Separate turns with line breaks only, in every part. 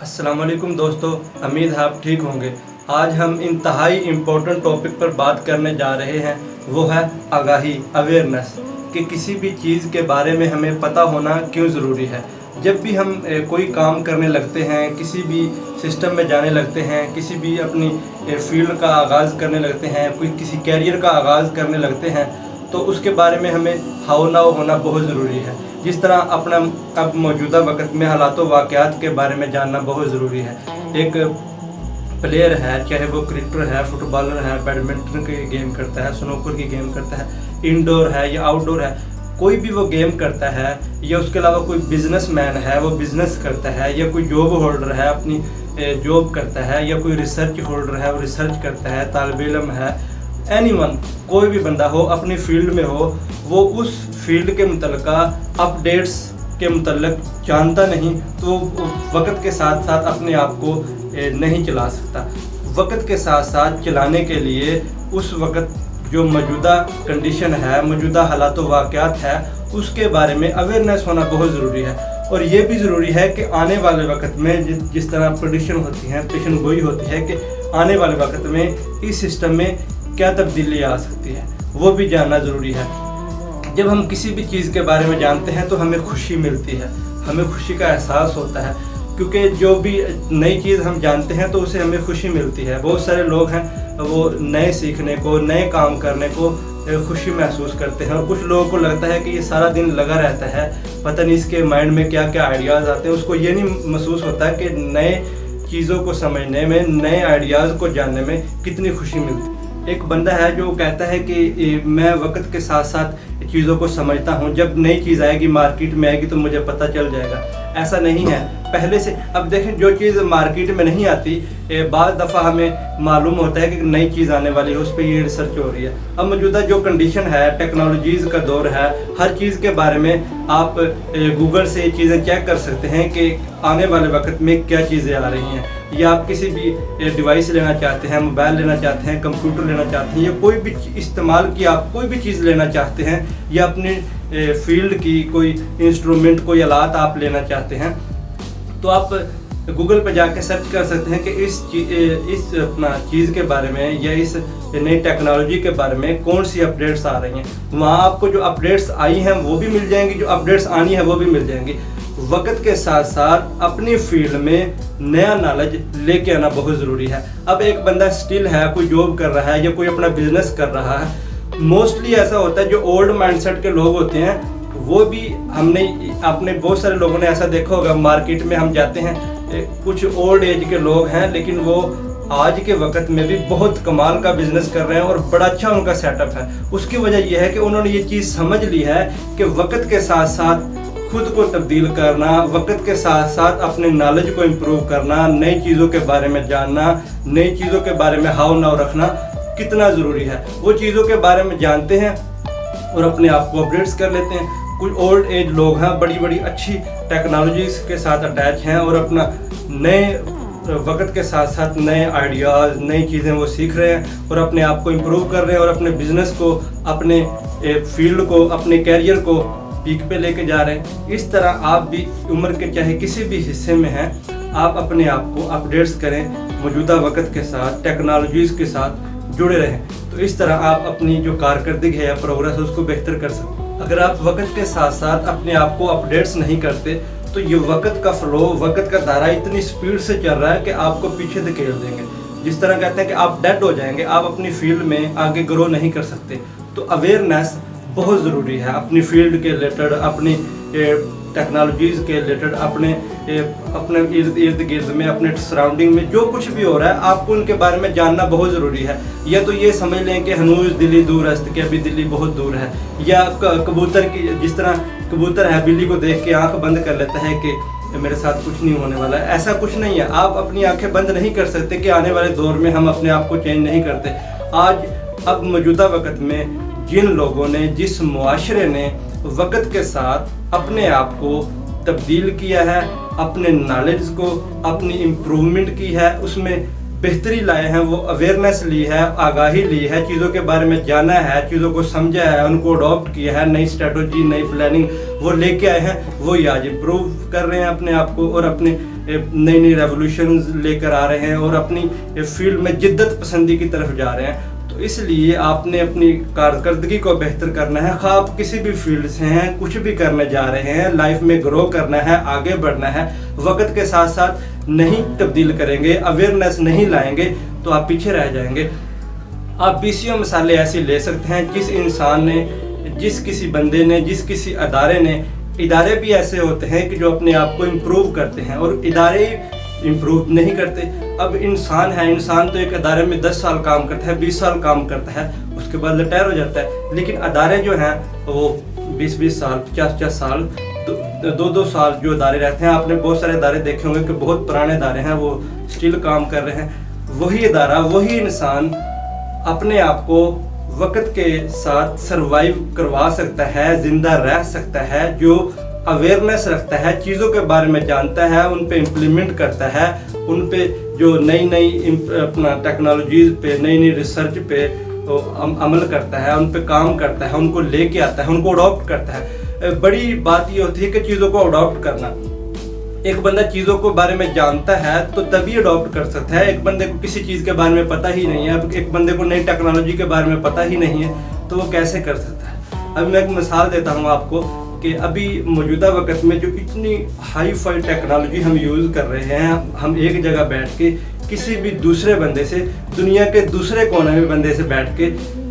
अस्सलाम वालेकुम दोस्तों, उम्मीद है आप ठीक होंगे। आज हम इंतहाई इम्पोर्टेंट टॉपिक पर बात करने जा रहे हैं, वो है आगाही, अवेयरनेस, कि किसी भी चीज़ के बारे में हमें पता होना क्यों ज़रूरी है। जब भी हम कोई काम करने लगते हैं, किसी भी सिस्टम में जाने लगते हैं, किसी भी अपनी फील्ड का आगाज़ करने लगते हैं, कोई किसी कैरियर का आगाज़ करने लगते हैं, तो उसके बारे में हमें हाव नाव होना बहुत ज़रूरी है। जिस तरह अपना अब मौजूदा वक्त में हालात वाक़यात के बारे में जानना बहुत ज़रूरी है। एक प्लेयर है, चाहे वो क्रिकेटर है, फुटबॉलर है, बैडमिंटन की गेम करता है, स्नूकर की गेम करता है, इंडोर है या आउटडोर है, कोई भी वो गेम करता है, या उसके अलावा कोई बिजनेसमैन है, वो बिज़नेस करता है, या कोई जॉब होल्डर है, अपनी जॉब करता है, या कोई रिसर्च होल्डर है, वो रिसर्च करता है, तालिब इल्म है, एनीवन, कोई भी बंदा हो अपनी फील्ड में हो, वो उस फील्ड के मुतल्लिका अपडेट्स के मुतल्लिक जानता नहीं, तो वक्त के साथ साथ अपने आप को नहीं चला सकता। वक्त के साथ साथ चलाने के लिए उस वक्त जो मौजूदा कंडीशन है, मौजूदा हालात वाक़यात है, उसके बारे में अवेयरनेस होना बहुत ज़रूरी है। और ये भी ज़रूरी है कि आने वाले वक्त में जिस तरह प्रेडिक्शन होती है, पेशन गोई होती है कि आने वाले वक्त में इस सिस्टम में क्या तब्दीली आ सकती है, वो भी जानना ज़रूरी है। जब हम किसी भी चीज़ के बारे में जानते हैं तो हमें खुशी मिलती है, हमें खुशी का एहसास होता है, क्योंकि जो भी नई चीज़ हम जानते हैं तो उसे हमें खुशी मिलती है। बहुत सारे लोग हैं वो नए सीखने को, नए काम करने को खुशी महसूस करते हैं, और कुछ लोगों को लगता है कि ये सारा दिन लगा रहता है, पता नहीं इसके माइंड में क्या क्या आइडियाज़ आते हैं, उसको ये नहीं महसूस होता है कि नए चीज़ों को समझने में, नए आइडियाज़ को जानने में कितनी खुशी मिलती है। एक बंदा है जो कहता है कि मैं वक्त के साथ साथ चीज़ों को समझता हूँ, जब नई चीज़ आएगी, मार्केट में आएगी तो मुझे पता चल जाएगा। ऐसा नहीं है, पहले से। अब देखें, जो चीज़ मार्केट में नहीं आती, बाज़ दफ़ा हमें मालूम होता है कि नई चीज़ आने वाली है, उस पर ये रिसर्च हो रही है। अब मौजूदा जो कंडीशन है, टेक्नोलॉजीज़ का दौर है, हर चीज़ के बारे में आप गूगल से ये चीज़ें चेक कर सकते हैं कि आने वाले वक्त में क्या चीज़ें आ रही हैं। या आप किसी भी डिवाइस लेना चाहते हैं, मोबाइल लेना चाहते हैं, कंप्यूटर लेना चाहते हैं, या कोई भी इस्तेमाल की आप कोई भी चीज़ लेना चाहते हैं, या अपनी फील्ड की कोई इंस्ट्रूमेंट, कोई आलात आप लेना चाहते हैं, तो आप गूगल पर जाके सर्च कर सकते हैं कि इस चीज़ के बारे में या इस नई टेक्नोलॉजी के बारे में कौन सी अपडेट्स आ रही हैं। वहाँ आपको जो अपडेट्स आई हैं वो भी मिल जाएंगी, जो अपडेट्स आनी है वो भी मिल जाएंगी। वक्त के साथ साथ अपनी फील्ड में नया नॉलेज लेके आना बहुत ज़रूरी है। अब एक बंदा स्टिल है, कोई जॉब कर रहा है या कोई अपना बिजनेस कर रहा है, मोस्टली ऐसा होता है जो ओल्ड माइंडसेट के लोग होते हैं, वो भी आपने बहुत सारे लोगों ने ऐसा देखा होगा। मार्केट में हम जाते हैं, कुछ ओल्ड एज के लोग हैं, लेकिन वो आज के वक्त में भी बहुत कमाल का बिजनेस कर रहे हैं और बड़ा अच्छा उनका सेटअप है। उसकी वजह यह है कि उन्होंने ये चीज़ समझ ली है कि वक्त के साथ साथ खुद को तब्दील करना, वक्त के साथ साथ अपने नॉलेज को इम्प्रूव करना, नई चीज़ों के बारे में जानना, नई चीज़ों के बारे में हाव नाव रखना कितना ज़रूरी है। वो चीज़ों के बारे में जानते हैं और अपने आप को अपडेट्स कर लेते हैं। कुछ ओल्ड एज लोग हैं, बड़ी बड़ी अच्छी टेक्नोलॉजीज़ के साथ अटैच हैं और अपना नए वक्त के साथ साथ नए आइडियाज़, नई चीज़ें वो सीख रहे हैं और अपने आप को इम्प्रूव कर रहे हैं और अपने बिज़नेस को, अपने फील्ड को, अपने कैरियर को पीक पे लेके जा रहे हैं। इस तरह आप भी उम्र के चाहे किसी भी हिस्से में हैं, आप अपने आप को अपडेट्स करें, मौजूदा वक्त के साथ, टेक्नोलॉजीज़ के साथ जुड़े रहें। तो इस तरह आप अपनी जो कारकर्दगी है या प्रोग्रेस, उसको बेहतर कर सकते हैं। अगर आप वक्त के साथ साथ अपने आप को अपडेट्स नहीं करते तो ये वक्त का फ्लो, वक्त का धारा इतनी स्पीड से चल रहा है कि आपको पीछे धकेल देंगे। जिस तरह कहते हैं कि आप डेड हो जाएंगे, आप अपनी फील्ड में आगे ग्रो नहीं कर सकते। तो अवेयरनेस बहुत ज़रूरी है अपनी फील्ड के रिलेटेड, अपनी टेक्नोलॉजीज़ के रिलेटेड, अपने इर्द गिर्द में, अपने सराउंडिंग में जो कुछ भी हो रहा है, आपको उनके बारे में जानना बहुत ज़रूरी है। या तो ये समझ लें कि हनूज दिल्ली दूर है, कि अभी दिल्ली बहुत दूर है। या कबूतर की, जिस तरह कबूतर है, बिल्ली को देख के आंख बंद कर लेता है कि मेरे साथ कुछ नहीं होने वाला है। ऐसा कुछ नहीं है। आप अपनी आंखें बंद नहीं कर सकते कि आने वाले दौर में हम अपने आप को चेंज नहीं करते। अब मौजूदा वक्त में जिन लोगों ने, जिस मुआशरे ने वक्त के साथ अपने आप को तब्दील किया है, अपने नॉलेज को, अपनी इम्प्रूवमेंट की है, उसमें बेहतरी लाए हैं, वो अवेयरनेस ली है, आगाही ली है, चीज़ों के बारे में जाना है, चीज़ों को समझा है, उनको अडॉप्ट किया है, नई स्ट्रेटजी, नई प्लानिंग वो लेके आए हैं, वो आज इम्प्रूव कर रहे हैं अपने आप को और अपने नई नई रेवोल्यूशंस लेकर आ रहे हैं और अपनी फील्ड में जिद्दत पसंदी की तरफ जा रहे हैं। तो इसलिए आपने अपनी कारकर्दगी को बेहतर करना है। खा आप किसी भी फील्ड से हैं, कुछ भी करने जा रहे हैं, लाइफ में ग्रो करना है, आगे बढ़ना है, वक्त के साथ साथ नहीं तब्दील करेंगे, अवेयरनेस नहीं लाएंगे तो आप पीछे रह जाएंगे। आप 20 मिसालें ऐसी ले सकते हैं जिस इंसान ने, जिस किसी बंदे ने, जिस किसी अदारे ने, इदारे भी ऐसे होते हैं कि जो अपने आप को इम्प्रूव करते हैं और इदारे इम्प्रूव नहीं करते। अब इंसान है, इंसान तो एक अदारे में 10 साल काम करता है, 20 साल काम करता है, उसके बाद रिटायर हो जाता है। लेकिन अदारे जो हैं वो 20-20 साल, 50-50 साल, 2-2 साल जो अदारे रहते हैं। आपने बहुत सारे अदारे देखे होंगे कि बहुत पुराने अदारे हैं, वो स्टिल काम कर रहे हैं। वही अदारा, वही इंसान अपने आप को वक्त के साथ सरवाइव करवा सकता है, ज़िंदा रह सकता है, जो अवेयरनेस रखता है, चीज़ों के बारे में जानता है, उन पे इम्प्लीमेंट करता है, उन पे जो नई अपना टेक्नोलॉजीज़ पे, नई रिसर्च पे तो अमल करता है, उन पे काम करता है, उनको लेके आता है, उनको अडॉप्ट करता है। बड़ी बात ये होती है कि चीज़ों को अडॉप्ट करना। एक बंदा चीज़ों के बारे में जानता है तो तभी अडॉप्ट कर सकता है। एक बंदे को किसी चीज़ के बारे में पता ही नहीं है, एक बंदे को नई टेक्नोलॉजी के बारे में पता ही नहीं है तो वो कैसे कर सकता है। अब मैं एक मिसाल देता हूँ आपको कि अभी मौजूदा वक्त में जो इतनी हाई फाई टेक्नोलॉजी हम यूज़ कर रहे हैं, हम एक जगह बैठ के किसी भी दूसरे बंदे से, दुनिया के दूसरे कोने में बंदे से बैठ के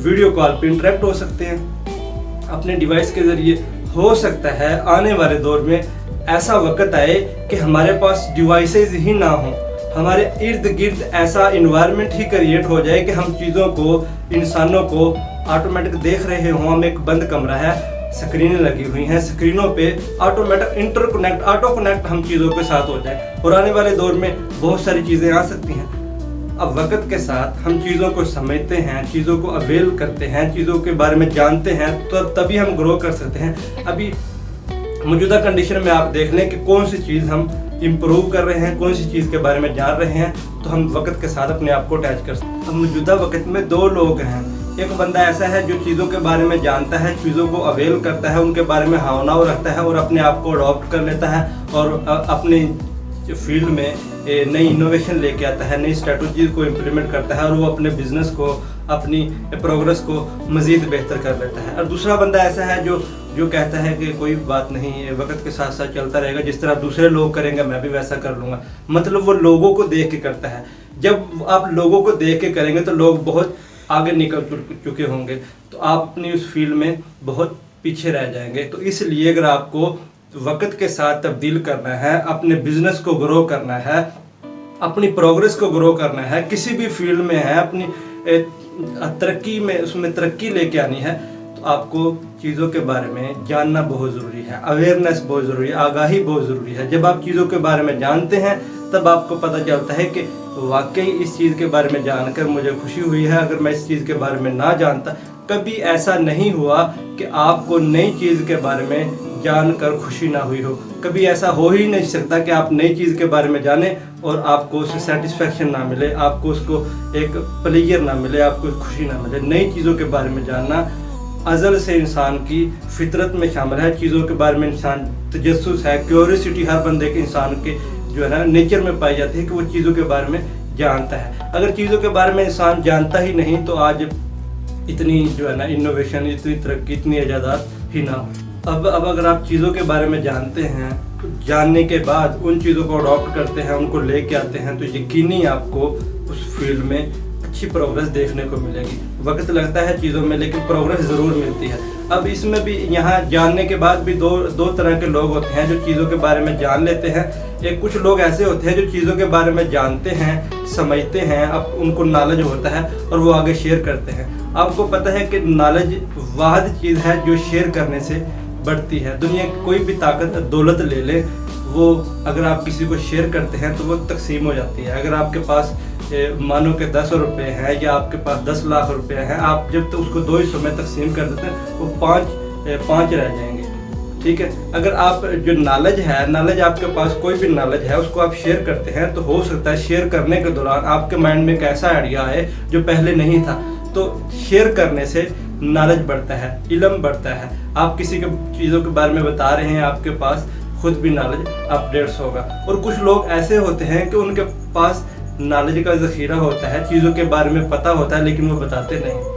वीडियो कॉल पे इंटरेक्ट हो सकते हैं अपने डिवाइस के ज़रिए। हो सकता है आने वाले दौर में ऐसा वक्त आए कि हमारे पास डिवाइसेस ही ना हो, हमारे इर्द गिर्द ऐसा इन्वायरमेंट ही क्रिएट हो जाए कि हम चीज़ों को, इंसानों को ऑटोमेटिक देख रहे हों। हम एक बंद कमरा है, स्क्रीनें लगी हुई हैं, स्क्रीनों पे ऑटोमेटिक इंटरकनेक्ट, ऑटो कनेक्ट हम चीज़ों के साथ हो जाए। और आने वाले दौर में बहुत सारी चीज़ें आ सकती हैं। अब वक्त के साथ हम चीज़ों को समझते हैं, चीज़ों को अवेल करते हैं, चीज़ों के बारे में जानते हैं तो तभी हम ग्रो कर सकते हैं। अभी मौजूदा कंडीशन में आप देख लें कि कौन सी चीज़ हम इम्प्रूव कर रहे हैं, कौन सी चीज़ के बारे में जान रहे हैं, तो हम वक्त के साथ अपने आप को अटैच कर सकते हैं। अब मौजूदा वक्त में 2 लोग हैं। एक बंदा ऐसा है जो चीज़ों के बारे में जानता है, चीज़ों को अवेल करता है, उनके बारे में हावनाव रखता है और अपने आप को अडॉप्ट कर लेता है और अपने फील्ड में नई इनोवेशन लेके आता है, नई स्ट्रेटजी को इम्प्लीमेंट करता है और वो अपने बिजनेस को, अपनी प्रोग्रेस को मज़ीद बेहतर कर लेता है। और दूसरा बंदा ऐसा है जो कहता है कि कोई बात नहीं, वक्त के साथ साथ चलता रहेगा, जिस तरह दूसरे लोग करेंगे मैं भी वैसा कर लूँगा। मतलब वो लोगों को देख के करता है। जब आप लोगों को देख के करेंगे तो लोग बहुत आगे निकल चुके होंगे, तो आप अपनी उस फील्ड में बहुत पीछे रह जाएंगे। तो इसलिए अगर आपको वक्त के साथ तब्दील करना है, अपने बिजनेस को ग्रो करना है, अपनी प्रोग्रेस को ग्रो करना है, किसी भी फील्ड में है, अपनी तरक्की में, उसमें तरक्की लेके आनी है, तो आपको चीज़ों के बारे में जानना बहुत ज़रूरी है, अवेयरनेस बहुत ज़रूरी है, आगाही बहुत ज़रूरी है। जब आप चीज़ों के बारे में जानते हैं तब आपको पता चलता है कि वाकई इस चीज़ के बारे में जानकर मुझे खुशी हुई है। अगर मैं इस चीज़ के बारे में ना जानता, कभी ऐसा नहीं हुआ कि आपको नई चीज़ के बारे में जानकर खुशी ना हुई हो। कभी ऐसा हो ही नहीं सकता कि आप नई चीज़ के बारे में जानें और आपको उससे सेटिस्फेक्शन ना मिले, आपको उसको एक प्लेजर ना मिले, आपको खुशी ना मिले। नई चीज़ों के बारे में जानना अज़ल से इंसान की फितरत में शामिल है। चीज़ों के बारे में इंसान तजस्सुस है, क्यूरियोसिटी हर बंदे के, इंसान के जो है ना नेचर में पाई जाती है कि वो चीज़ों के बारे में जानता है। अगर चीज़ों के बारे में इंसान जानता ही नहीं तो आज इतनी जो है ना इनोवेशन, इतनी तरक्की, इतनी इजादात ही ना हो। अब अगर आप चीज़ों के बारे में जानते हैं तो जानने के बाद उन चीज़ों को अडॉप्ट करते हैं, उनको लेके आते हैं, तो यकीनी आपको उस फील्ड में अच्छी प्रोग्रेस देखने को मिलेगी। वक्त लगता है चीज़ों में लेकिन प्रोग्रेस ज़रूर मिलती है। अब इसमें भी यहाँ जानने के बाद भी दो तरह के लोग होते हैं जो चीज़ों के बारे में जान लेते हैं। एक कुछ लोग ऐसे होते हैं जो चीज़ों के बारे में जानते हैं, समझते हैं, अब उनको नॉलेज होता है और वो आगे शेयर करते हैं। आपको पता है कि नॉलेज वाहिद चीज़ है जो शेयर करने से बढ़ती है। दुनिया की कोई भी ताकत, दौलत ले ले, वो अगर आप किसी को शेयर करते हैं तो वो तकसीम हो जाती है। अगर आपके पास मानो के 10 रुपये हैं या आपके पास 10 लाख रुपये हैं, आप जब तक उसको 2 हिस्सों में तकसीम कर देते हैं वो पाँच रह जाएंगे। ठीक है, अगर आप जो नॉलेज है, नॉलेज आपके पास कोई भी नॉलेज है उसको आप शेयर करते हैं तो हो सकता है शेयर करने के दौरान आपके माइंड में एक ऐसा आइडिया आए जो पहले नहीं था। तो शेयर करने से नॉलेज बढ़ता है, इल्म बढ़ता है। आप किसी के चीज़ों के बारे में बता रहे हैं, आपके पास खुद भी नॉलेज अपडेट्स होगा। और कुछ लोग ऐसे होते हैं कि उनके पास नॉलेज का ज़ख़ीरा होता है, चीज़ों के बारे में पता होता है, लेकिन वो बताते नहीं,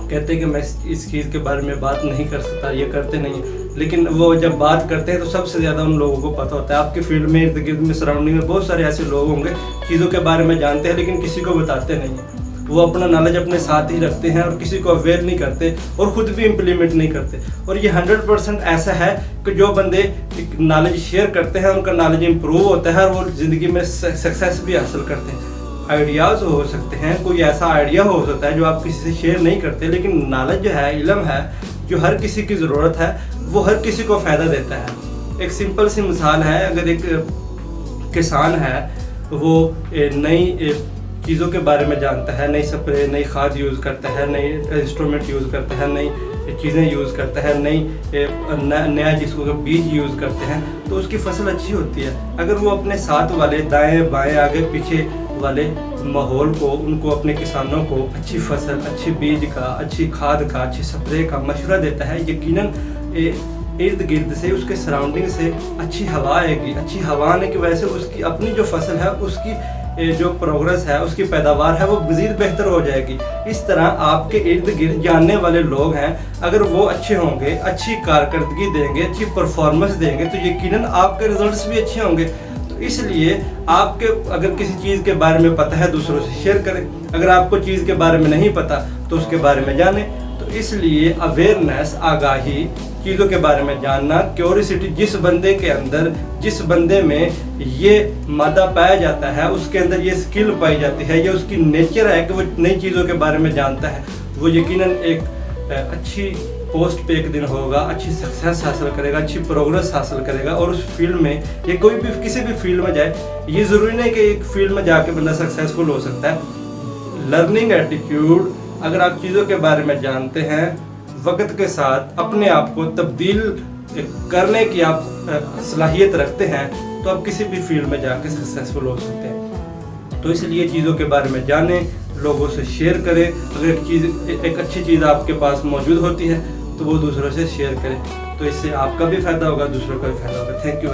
कहते हैं कि मैं इस चीज़ के बारे में बात नहीं कर सकता, ये करते नहीं। लेकिन वो जब बात करते हैं तो सबसे ज़्यादा उन लोगों को पता होता है। आपके फील्ड में, इर्द गिर्द में, सराउंडिंग में बहुत सारे ऐसे लोग होंगे चीज़ों के बारे में जानते हैं लेकिन किसी को बताते नहीं हैं। वो अपना नॉलेज अपने साथ ही रखते हैं और किसी को अवेयर नहीं करते और ख़ुद भी इम्प्लीमेंट नहीं करते। और ये 100% ऐसा है कि जो बंदे नॉलेज शेयर करते हैं उनका नॉलेज इम्प्रूव होता है और वो ज़िंदगी में सक्सेस भी हासिल करते हैं। आइडियाज़ हो सकते हैं, कोई ऐसा आइडिया हो सकता है जो आप किसी से शेयर नहीं करते, लेकिन नॉलेज जो है, इल्म है, जो हर किसी की ज़रूरत है, वो हर किसी को फ़ायदा देता है। एक सिंपल सी मिसाल है, अगर एक किसान है, वो नई चीज़ों के बारे में जानता है, नई स्प्रे, नई खाद यूज़ करता है, नई इंस्ट्रूमेंट यूज़ करता है, नई चीज़ें यूज़ करता है, नया जिसको बीज यूज़ करते हैं, तो उसकी फसल अच्छी होती है। अगर वो अपने साथ वाले दाएं बाएं आगे पीछे वाले माहौल को, उनको, अपने किसानों को अच्छी फसल, अच्छी बीज का, अच्छी खाद का, अच्छी स्प्रे का मशवरा देता है, यकीनन इर्द गिर्द से, उसके सराउंडिंग से अच्छी हवा आएगी। अच्छी हवा आने की वजह से उसकी अपनी जो फसल है, उसकी जो प्रोग्रेस है, उसकी पैदावार है, वो मज़ीद बेहतर हो जाएगी। इस तरह आपके इर्द गिर्द जानने वाले लोग हैं, अगर वो अच्छे होंगे, अच्छी कारकर्दगी देंगे, अच्छी परफॉर्मेंस देंगे, तो यकीनन आपके रिजल्ट्स भी अच्छे होंगे। तो इसलिए आपके अगर किसी चीज़ के बारे में पता है, दूसरों से शेयर करें। अगर आपको चीज़ के बारे में नहीं पता तो उसके बारे में जानें। तो इसलिए अवेयरनेस, आगाही, चीज़ों के बारे में जानना, क्यूरियोसिटी, जिस बंदे के अंदर, जिस बंदे में ये मादा पाया जाता है, उसके अंदर ये स्किल पाई जाती है, ये उसकी नेचर है कि वो नई चीज़ों के बारे में जानता है, वो यकीनन एक अच्छी पोस्ट पे एक दिन होगा, अच्छी सक्सेस हासिल करेगा, अच्छी प्रोग्रेस हासिल करेगा। और उस फील्ड में, ये कोई भी किसी भी फील्ड में जाए, ये ज़रूरी नहीं कि एक फील्ड में जाके बंदा सक्सेसफुल हो सकता है। लर्निंग एटीट्यूड, अगर आप चीज़ों के बारे में जानते हैं, वक्त के साथ अपने आप को तब्दील करने की आप सलाहियत रखते हैं, तो आप किसी भी फील्ड में जाके सक्सेसफुल हो सकते हैं। तो इसलिए चीज़ों के बारे में जानें, लोगों से शेयर करें। अगर एक अच्छी चीज़ आपके पास मौजूद होती है तो वो दूसरों से शेयर करें, तो इससे आपका भी फ़ायदा होगा, दूसरों का भी फ़ायदा होगा। Thank you.